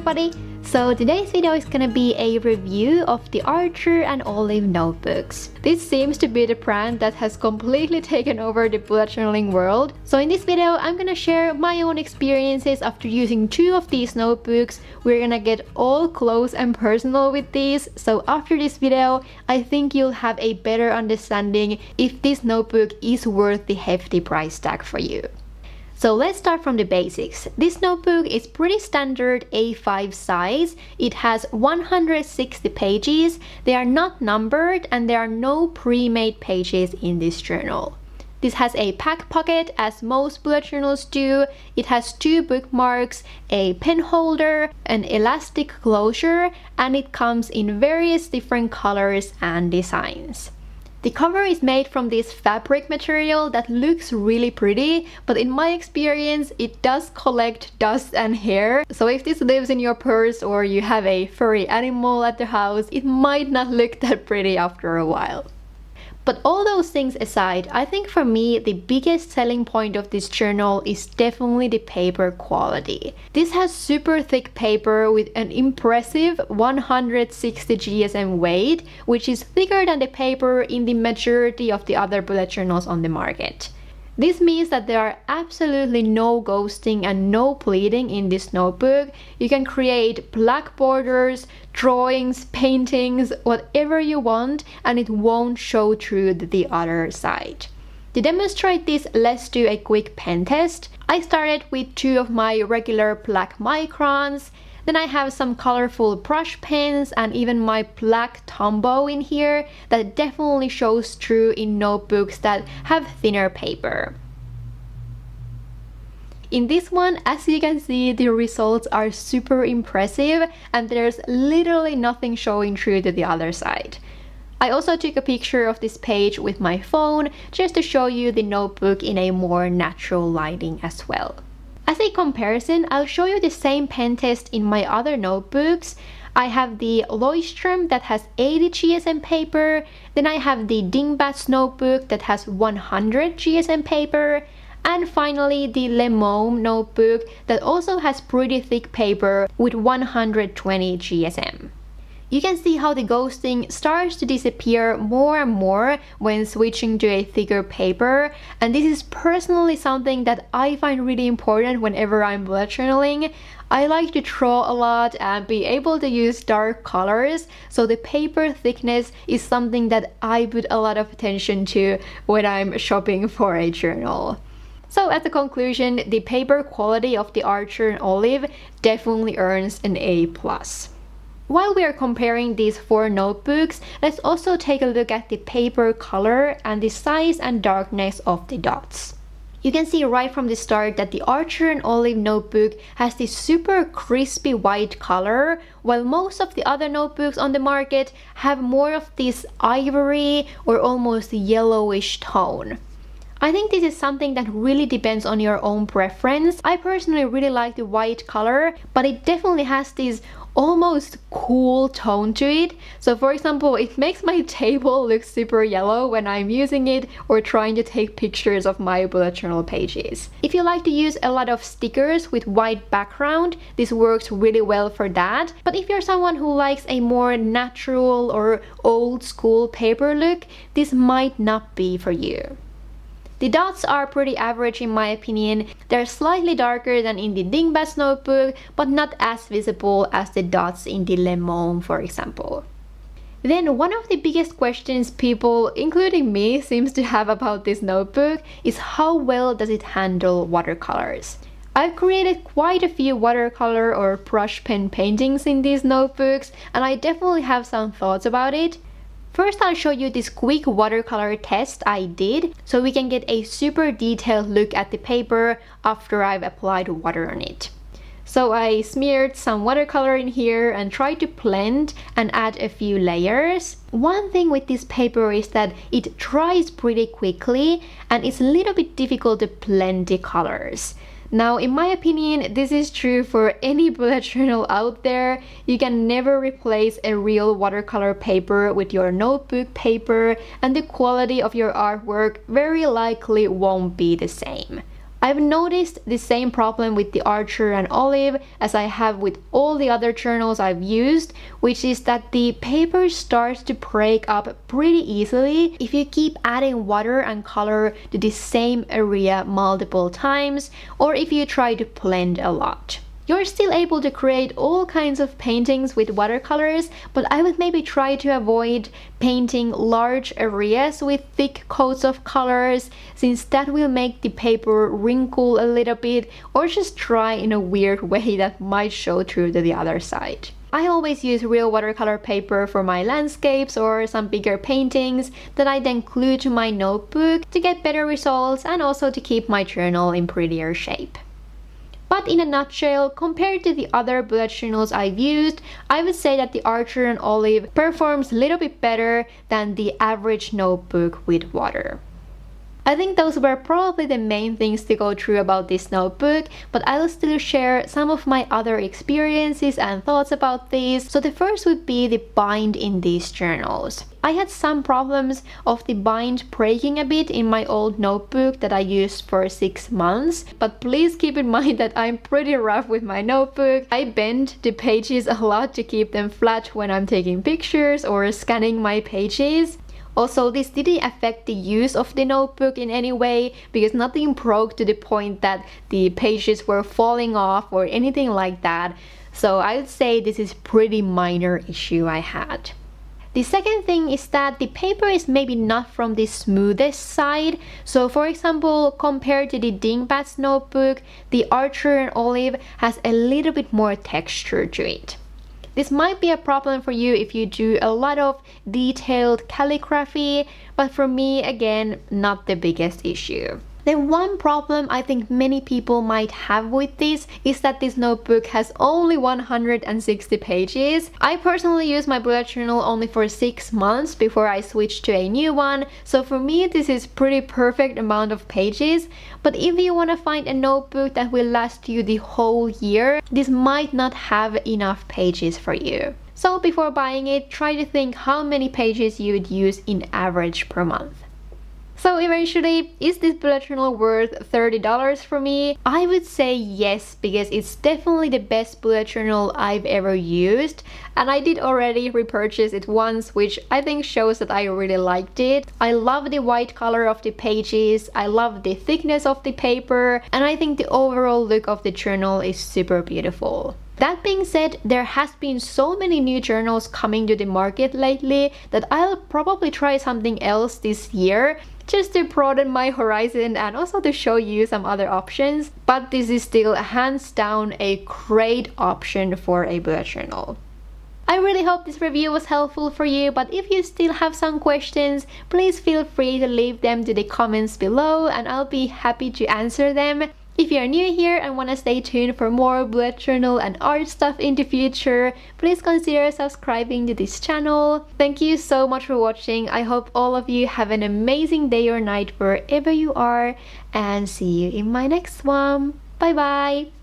everybody! So today's video is gonna be a review of the Archer&Olive notebooks. This seems to be the brand that has completely taken over the bullet journaling world. So in this video I'm gonna share my own experiences after using two of these notebooks. We're gonna get all close and personal with these. So after this video I think you'll have a better understanding if this notebook is worth the hefty price tag for you. So let's start from the basics. This notebook is pretty standard A5 size. It has 160 pages. They are not numbered and there are no pre-made pages in this journal. This has a pack pocket as most bullet journals do. It has two bookmarks, a pen holder, an elastic closure, and it comes in various different colors and designs. The cover is made from this fabric material that looks really pretty, but in my experience it does collect dust and hair. So if this lives in your purse or you have a furry animal at the house, it might not look that pretty after a while. But all those things aside, I think for me the biggest selling point of this journal is definitely the paper quality. This has super thick paper with an impressive 160 GSM weight, which is thicker than the paper in the majority of the other bullet journals on the market. This means that there are absolutely no ghosting and no pleating in this notebook. You can create black borders, drawings, paintings, whatever you want, and it won't show through the other side. To demonstrate this, let's do a quick pen test. I started with two of my regular black microns. Then I have some colorful brush pens and even my black Tombow in here that definitely shows through in notebooks that have thinner paper. In this one, as you can see, the results are super impressive and there's literally nothing showing through to the other side. I also took a picture of this page with my phone just to show you the notebook in a more natural lighting as well. As a comparison, I'll show you the same pen test in my other notebooks. I have the Leuchtturm that has 80 GSM paper, then I have the Dingbats notebook that has 100 GSM paper, and finally the Lemome notebook that also has pretty thick paper with 120 GSM. You can see how the ghosting starts to disappear more and more when switching to a thicker paper, and this is personally something that I find really important whenever I'm bullet journaling. I like to draw a lot and be able to use dark colors, so the paper thickness is something that I put a lot of attention to when I'm shopping for a journal. So as a conclusion, the paper quality of the Archer&Olive definitely earns an A+. While we are comparing these four notebooks, let's also take a look at the paper color and the size and darkness of the dots. You can see right from the start that the Archer&Olive notebook has this super crispy white color, while most of the other notebooks on the market have more of this ivory or almost yellowish tone. I think this is something that really depends on your own preference. I personally really like the white color, but it definitely has this almost cool tone to it. So for example, it makes my table look super yellow when I'm using it or trying to take pictures of my bullet journal pages. If you like to use a lot of stickers with white background, this works really well for that. But if you're someone who likes a more natural or old school paper look, this might not be for you. The dots are pretty average in my opinion. They're slightly darker than in the Dingbats notebook, but not as visible as the dots in the Lemome, for example. Then one of the biggest questions people, including me, seems to have about this notebook is how well does it handle watercolors. I've created quite a few watercolor or brush pen paintings in these notebooks, and I definitely have some thoughts about it. First, I'll show you this quick watercolor test I did so we can get a super detailed look at the paper after I've applied water on it. So I smeared some watercolor in here and tried to blend and add a few layers. One thing with this paper is that it dries pretty quickly and it's a little bit difficult to blend the colors. Now, in my opinion, this is true for any bullet journal out there. You can never replace a real watercolor paper with your notebook paper, and the quality of your artwork very likely won't be the same. I've noticed the same problem with the Archer&Olive as I have with all the other journals I've used, which is that the paper starts to break up pretty easily if you keep adding water and color to the same area multiple times, or if you try to blend a lot. You're still able to create all kinds of paintings with watercolors, but I would maybe try to avoid painting large areas with thick coats of colors, since that will make the paper wrinkle a little bit or just dry in a weird way that might show through to the other side. I always use real watercolor paper for my landscapes or some bigger paintings that I then glue to my notebook to get better results and also to keep my journal in prettier shape. But in a nutshell, compared to the other bullet journals I've used, I would say that the Archer&Olive performs a little bit better than the average notebook with water. I think those were probably the main things to go through about this notebook, but I'll still share some of my other experiences and thoughts about these. So the first would be the bind in these journals. I had some problems of the bind breaking a bit in my old notebook that I used for 6 months, but please keep in mind that I'm pretty rough with my notebook. I bend the pages a lot to keep them flat when I'm taking pictures or scanning my pages. Also, this didn't affect the use of the notebook in any way because nothing broke to the point that the pages were falling off or anything like that. So I would say this is a pretty minor issue I had. The second thing is that the paper is maybe not from the smoothest side. So for example, compared to the Dingbats notebook, the Archer&Olive has a little bit more texture to it. This might be a problem for you if you do a lot of detailed calligraphy, but for me, again, not the biggest issue. Then one problem I think many people might have with this is that this notebook has only 160 pages. I personally use my bullet journal only for 6 months before I switched to a new one, so for me this is pretty perfect amount of pages. But if you want to find a notebook that will last you the whole year, this might not have enough pages for you. So before buying it, try to think how many pages you would use in average per month. So eventually, is this bullet journal worth $30 for me? I would say yes, because it's definitely the best bullet journal I've ever used, and I did already repurchase it once, which I think shows that I really liked it. I love the white color of the pages, I love the thickness of the paper, and I think the overall look of the journal is super beautiful. That being said, there has been so many new journals coming to the market lately that I'll probably try something else this year, just to broaden my horizon and also to show you some other options. But this is still hands down a great option for a bullet journal. I really hope this review was helpful for you, but if you still have some questions, please feel free to leave them to the comments below and I'll be happy to answer them. If you're new here and want to stay tuned for more bullet journal and art stuff in the future, please consider subscribing to this channel. Thank you so much for watching. I hope all of you have an amazing day or night wherever you are, and see you in my next one. Bye bye!